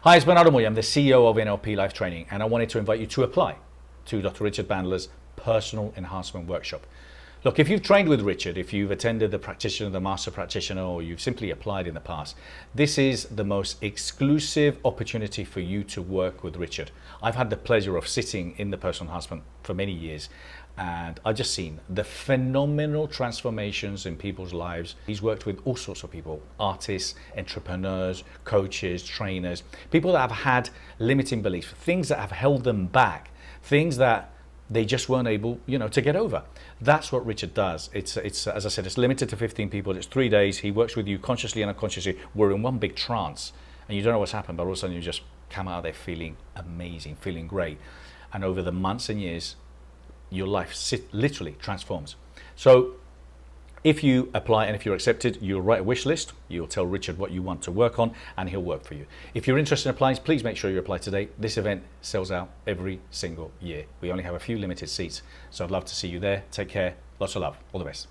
Hi, it's Bernardo Moy. I'm the CEO of NLPLife Training, and I wanted to invite you to apply to Dr. Richard Bandler's Personal Enhancement Workshop. Look, if you've trained with Richard, if you've attended the practitioner, the master practitioner, or you've simply applied in the past, this is the most exclusive opportunity for you to work with Richard. I've had the pleasure of sitting in the personal enhancement for many years, and I've just seen the phenomenal transformations in people's lives. He's worked with all sorts of people: artists, entrepreneurs, coaches, trainers, people that have had limiting beliefs, things that have held them back, things that they just weren't able, to get over. That's what Richard does. It's as I said, it's limited to 15 people. It's 3 days. He works with you consciously and unconsciously. We're in one big trance, and you don't know what's happened, but all of a sudden you just come out of there feeling amazing, feeling great. And over the months and years, your life literally transforms. So if you apply and if you're accepted, you'll write a wish list. You'll tell Richard what you want to work on, and he'll work for you. If you're interested in applying, please make sure you apply today. This event sells out every single year. We only have a few limited seats, so I'd love to see you there. Take care. Lots of love. All the best.